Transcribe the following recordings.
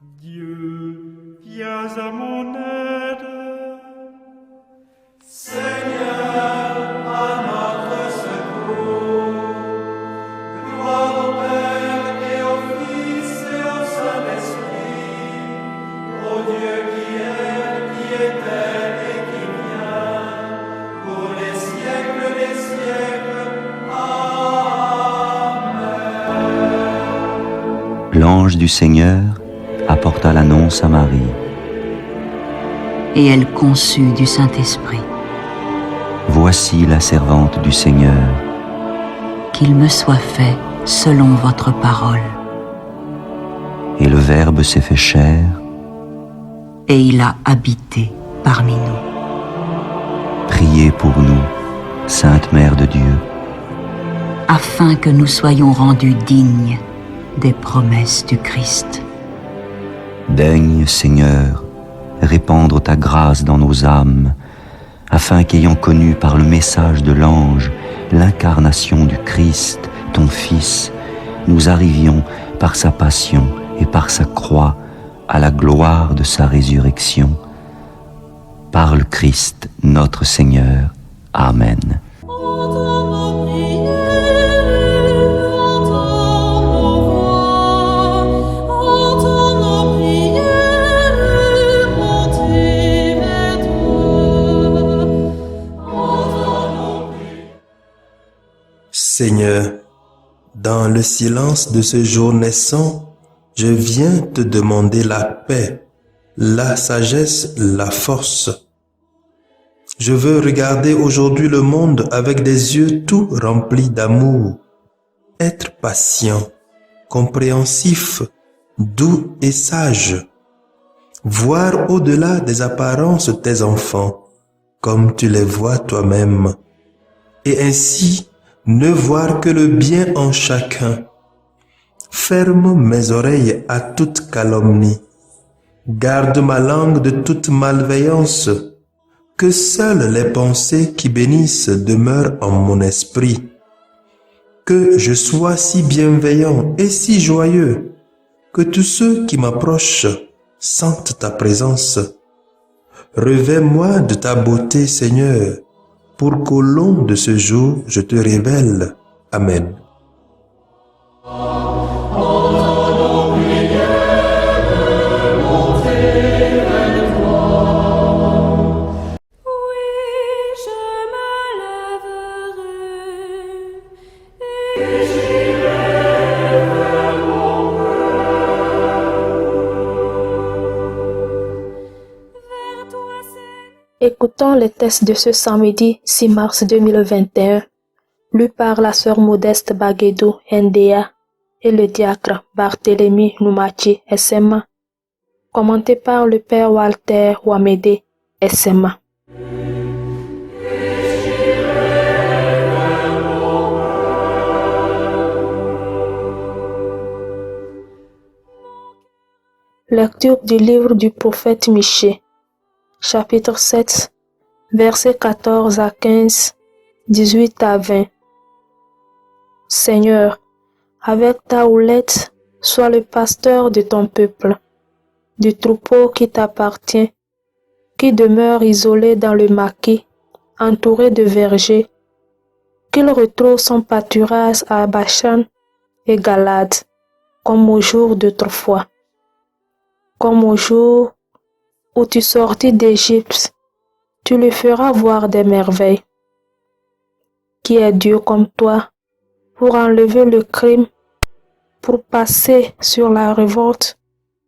Dieu, viens à mon aide. Seigneur, à notre secours. Gloire au Père et au Fils et au Saint-Esprit, au Dieu qui est, qui était et qui vient, pour les siècles des siècles. Amen. L'ange du Seigneur apporta l'annonce à Marie. Et elle conçut du Saint-Esprit. Voici la servante du Seigneur. Qu'il me soit fait selon votre parole. Et le Verbe s'est fait chair. Et il a habité parmi nous. Priez pour nous, Sainte Mère de Dieu, Afin que nous soyons rendus dignes des promesses du Christ. Daigne, Seigneur, répandre ta grâce dans nos âmes, afin qu'ayant connu par le message de l'ange l'incarnation du Christ, ton Fils, nous arrivions par sa passion et par sa croix à la gloire de sa résurrection. Par le Christ notre Seigneur. Amen. Seigneur, dans le silence de ce jour naissant, je viens te demander la paix, la sagesse, la force. Je veux regarder aujourd'hui le monde avec des yeux tout remplis d'amour, être patient, compréhensif, doux et sage, voir au-delà des apparences tes enfants, comme tu les vois toi-même, et ainsi ne voir que le bien en chacun. Ferme mes oreilles à toute calomnie. Garde ma langue de toute malveillance. Que seules les pensées qui bénissent demeurent en mon esprit. Que je sois si bienveillant et si joyeux, que tous ceux qui m'approchent sentent ta présence. Revêts-moi de ta beauté, Seigneur, pour qu'au long de ce jour, je te révèle. Amen. Écoutons les textes de ce samedi 6 mars 2021, lus par la sœur Modeste Baguedou Ndea et le diacre Barthélemy Noumachi SMA, commenté par le père Walter Wamede SMA. Lecture du livre du prophète Michée. Chapitre 7, versets 14 à 15, 18 à 20. Seigneur, avec ta houlette, sois le pasteur de ton peuple, du troupeau qui t'appartient, qui demeure isolé dans le maquis, entouré de vergers, qu'il retrouve son pâturage à Bachan et Galade, comme au jour d'autrefois, comme au jour où tu sortis d'Égypte, tu lui feras voir des merveilles. Qui est Dieu comme toi, pour enlever le crime, pour passer sur la révolte,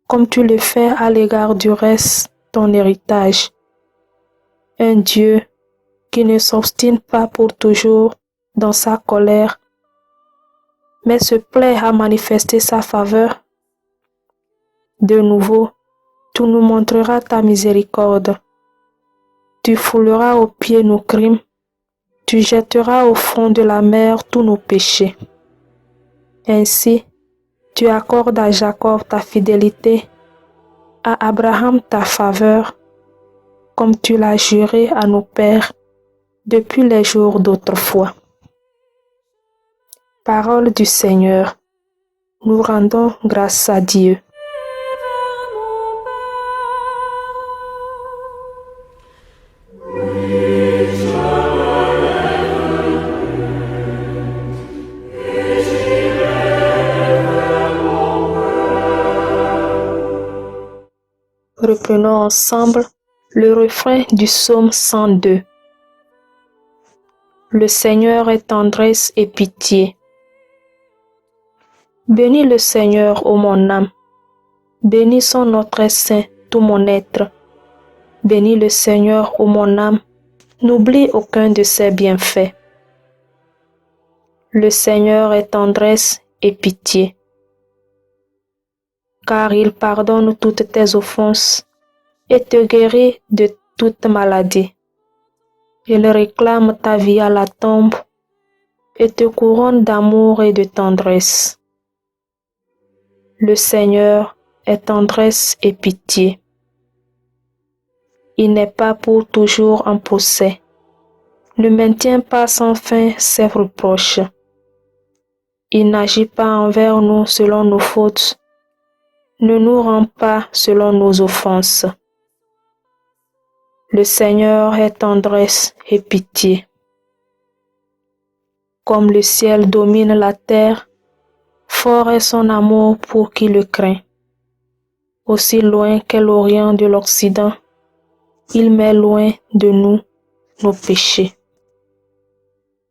comme tu le fais à l'égard du reste, ton héritage. Un Dieu qui ne s'obstine pas pour toujours dans sa colère, mais se plaît à manifester sa faveur. De nouveau, tu nous montreras ta miséricorde. Tu fouleras aux pieds nos crimes. Tu jetteras au fond de la mer tous nos péchés. Ainsi, tu accordes à Jacob ta fidélité, à Abraham ta faveur, comme tu l'as juré à nos pères depuis les jours d'autrefois. Parole du Seigneur. Nous rendons grâce à Dieu. Reprenons ensemble le refrain du psaume 102. Le Seigneur est tendresse et pitié. Bénis le Seigneur, ô mon âme. Bénis son nom très saint, tout mon être. Bénis le Seigneur, ô mon âme. N'oublie aucun de ses bienfaits. Le Seigneur est tendresse et pitié. Car il pardonne toutes tes offenses et te guérit de toute maladie. Il réclame ta vie à la tombe et te couronne d'amour et de tendresse. Le Seigneur est tendresse et pitié. Il n'est pas pour toujours en procès. Ne maintient pas sans fin ses reproches. Il n'agit pas envers nous selon nos fautes. Ne nous rend pas selon nos offenses. Le Seigneur est tendresse et pitié. Comme le ciel domine la terre, fort est son amour pour qui le craint. Aussi loin qu'est l'Orient de l'Occident, il met loin de nous nos péchés.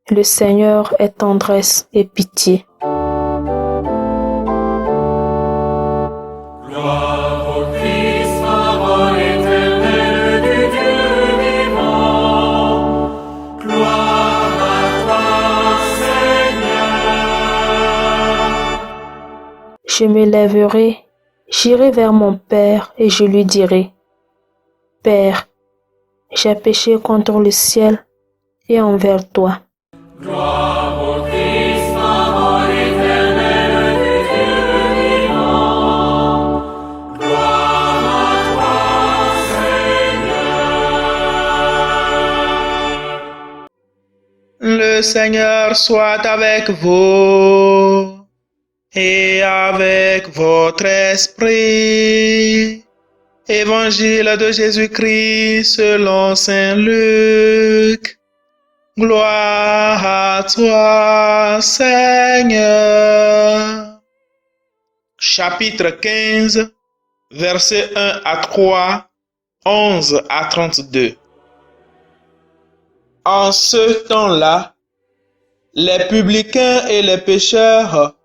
Le Seigneur est tendresse et pitié. Gloire au Christ, parole éternelle du Dieu vivant. Gloire à toi, Seigneur. Je me lèverai, j'irai vers mon Père et je lui dirai, Père, j'ai péché contre le ciel et envers toi. Gloire au Christ, parole éternelle du Dieu vivant. Gloire à toi, Seigneur. Le Seigneur soit avec vous et avec votre esprit. Évangile de Jésus-Christ selon Saint Luc. Gloire à toi, Seigneur. Chapitre 15, versets 1 à 3, 11 à 32. En ce temps-là, les publicains et les pécheurs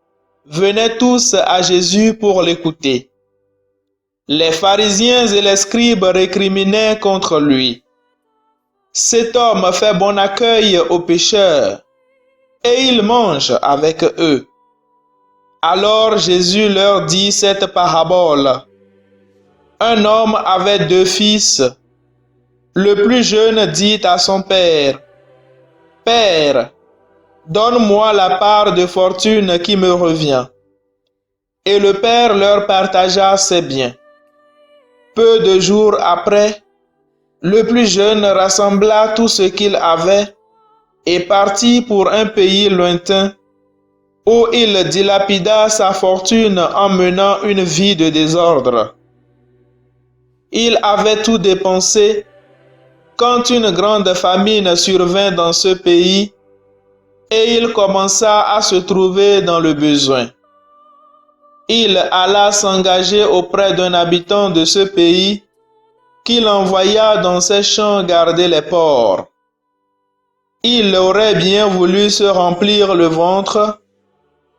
venaient tous à Jésus pour l'écouter. Les pharisiens et les scribes récriminaient contre lui. Cet homme fait bon accueil aux pécheurs et il mange avec eux. Alors Jésus leur dit cette parabole. Un homme avait 2 fils. Le plus jeune dit à son père, « Père, donne-moi la part de fortune qui me revient. » Et le père leur partagea ses biens. Peu de jours après, le plus jeune rassembla tout ce qu'il avait et partit pour un pays lointain où il dilapida sa fortune en menant une vie de désordre. Il avait tout dépensé quand une grande famine survint dans ce pays et il commença à se trouver dans le besoin. Il alla s'engager auprès d'un habitant de ce pays qu'il envoya dans ses champs garder les porcs. Il aurait bien voulu se remplir le ventre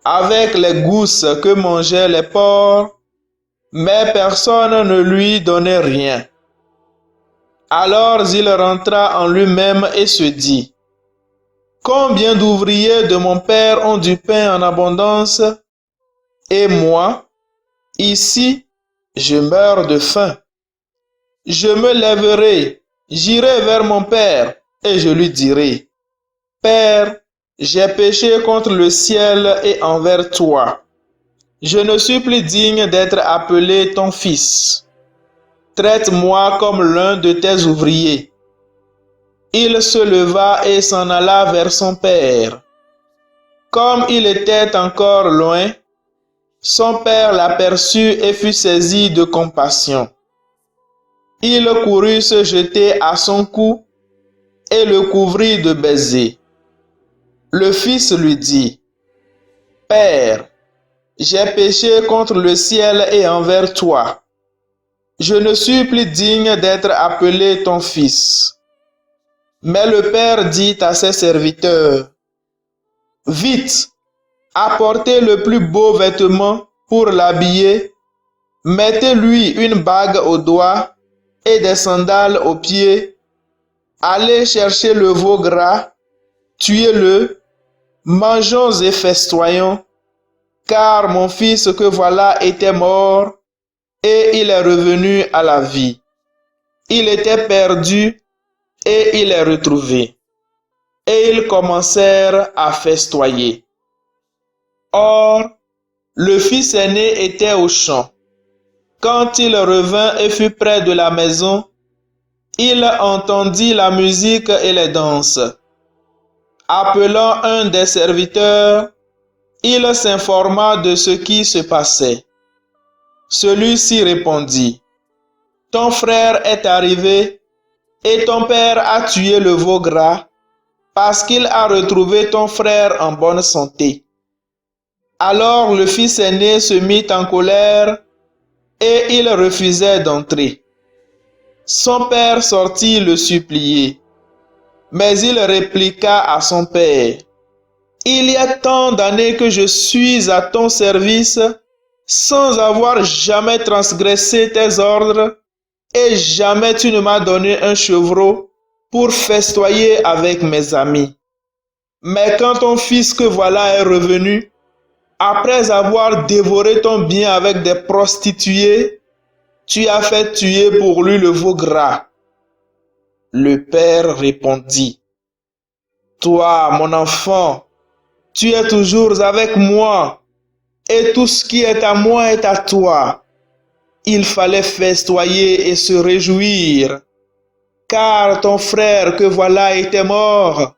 avec les gousses que mangeaient les porcs, mais personne ne lui donnait rien. Alors il rentra en lui-même et se dit, « Combien d'ouvriers de mon père ont du pain en abondance, et moi, ici, je meurs de faim. Je me lèverai, j'irai vers mon père, et je lui dirai, « Père, j'ai péché contre le ciel et envers toi. Je ne suis plus digne d'être appelé ton fils. Traite-moi comme l'un de tes ouvriers. » Il se leva et s'en alla vers son père. Comme il était encore loin, son père l'aperçut et fut saisi de compassion. Il courut se jeter à son cou et le couvrit de baisers. Le fils lui dit, « Père, j'ai péché contre le ciel et envers toi. je ne suis plus digne d'être appelé ton fils. Mais le père dit à ses serviteurs, vite, apportez le plus beau vêtement pour l'habiller, mettez-lui une bague au doigt et des sandales aux pieds. Allez chercher le veau gras, tuez-le, mangeons et festoyons, car mon fils que voilà était mort et il est revenu à la vie. Il était perdu et il est retrouvé. Et ils commencèrent à festoyer. Or, le fils aîné était au champ. Quand il revint et fut près de la maison, il entendit la musique et les danses. Appelant un des serviteurs, il s'informa de ce qui se passait. Celui-ci répondit, « Ton frère est arrivé et ton père a tué le veau gras parce qu'il a retrouvé ton frère en bonne santé. » Alors le fils aîné se mit en colère et il refusait d'entrer. Son père sortit le supplier, mais il répliqua à son père, « Il y a tant d'années que je suis à ton service sans avoir jamais transgressé tes ordres et jamais tu ne m'as donné un chevreau pour festoyer avec mes amis. Mais quand ton fils que voilà est revenu, après avoir dévoré ton bien avec des prostituées, tu as fait tuer pour lui le veau gras. » Le père répondit, « Toi, mon enfant, tu es toujours avec moi, et tout ce qui est à moi est à toi. » Il fallait festoyer et se réjouir, car ton frère que voilà était mort,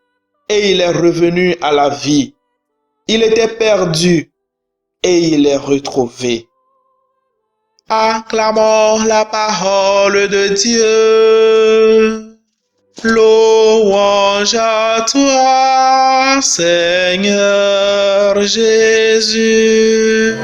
et il est revenu à la vie. Il était perdu, et il est retrouvé. Acclamons la parole de Dieu. Louange à toi, Seigneur Jésus.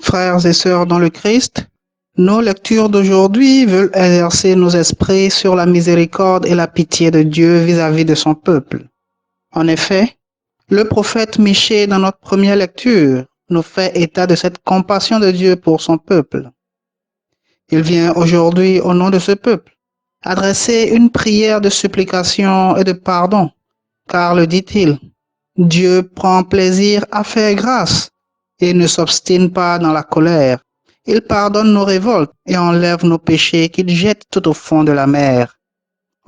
Frères et sœurs dans le Christ, nos lectures d'aujourd'hui veulent exercer nos esprits sur la miséricorde et la pitié de Dieu vis-à-vis de son peuple. En effet, le prophète Michée, dans notre première lecture, nous fait état de cette compassion de Dieu pour son peuple. Il vient aujourd'hui, au nom de ce peuple, adresser une prière de supplication et de pardon, car, le dit-il, Dieu prend plaisir à faire grâce et ne s'obstine pas dans la colère. Il pardonne nos révoltes et enlève nos péchés qu'il jette tout au fond de la mer.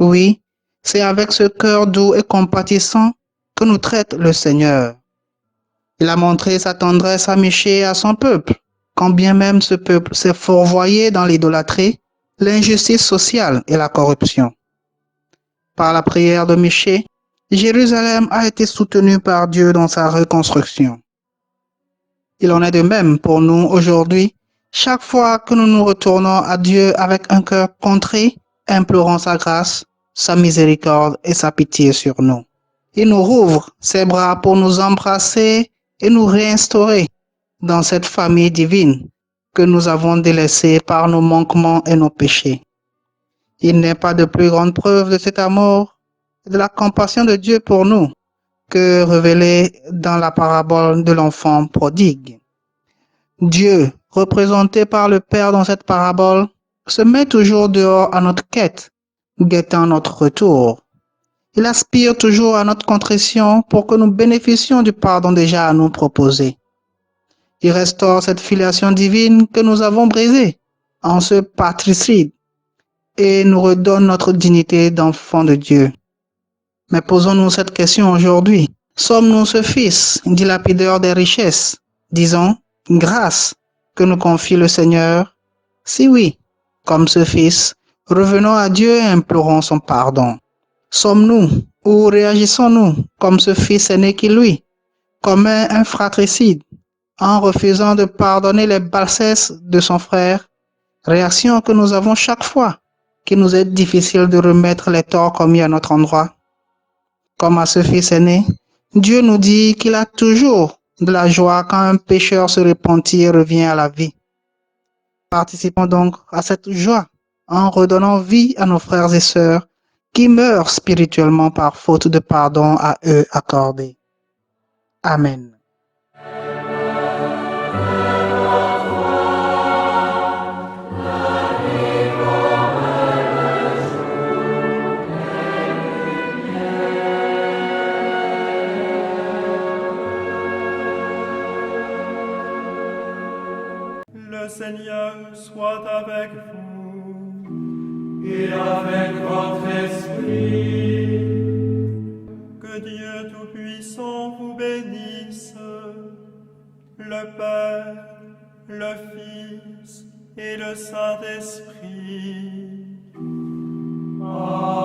Oui, c'est avec ce cœur doux et compatissant que nous traite le Seigneur. Il a montré sa tendresse à Michée et à son peuple, quand bien même ce peuple s'est fourvoyé dans l'idolâtrie, l'injustice sociale et la corruption. Par la prière de Michée, Jérusalem a été soutenue par Dieu dans sa reconstruction. Il en est de même pour nous aujourd'hui, chaque fois que nous nous retournons à Dieu avec un cœur contrit, implorant sa grâce, sa miséricorde et sa pitié sur nous. Il nous rouvre ses bras pour nous embrasser et nous réinstaurer dans cette famille divine que nous avons délaissée par nos manquements et nos péchés. Il n'est pas de plus grande preuve de cet amour et de la compassion de Dieu pour nous que révélée dans la parabole de l'enfant prodigue. Dieu, représenté par le Père dans cette parabole, se met toujours dehors à notre quête, guettant notre retour. Il aspire toujours à notre contrition pour que nous bénéficions du pardon déjà à nous proposé. Il restaure cette filiation divine que nous avons brisée en ce patricide et nous redonne notre dignité d'enfant de Dieu. Mais posons-nous cette question aujourd'hui. Sommes-nous ce fils, dilapideur des richesses, disons, grâce, que nous confie le Seigneur? Si oui, comme ce fils, revenons à Dieu et implorons son pardon. Sommes-nous ou réagissons-nous comme ce fils aîné qui, lui, commet un fratricide en refusant de pardonner les bassesses de son frère? Réaction que nous avons chaque fois qu'il nous est difficile de remettre les torts commis à notre endroit. Comme à ce fils aîné, Dieu nous dit qu'il a toujours de la joie quand un pécheur se repentit et revient à la vie. Participons donc à cette joie en redonnant vie à nos frères et sœurs qui meurent spirituellement par faute de pardon à eux accordé. Amen. Le Seigneur soit avec vous. Et avec votre esprit. Que Dieu Tout-Puissant vous bénisse, le Père, le Fils et le Saint-Esprit. Amen.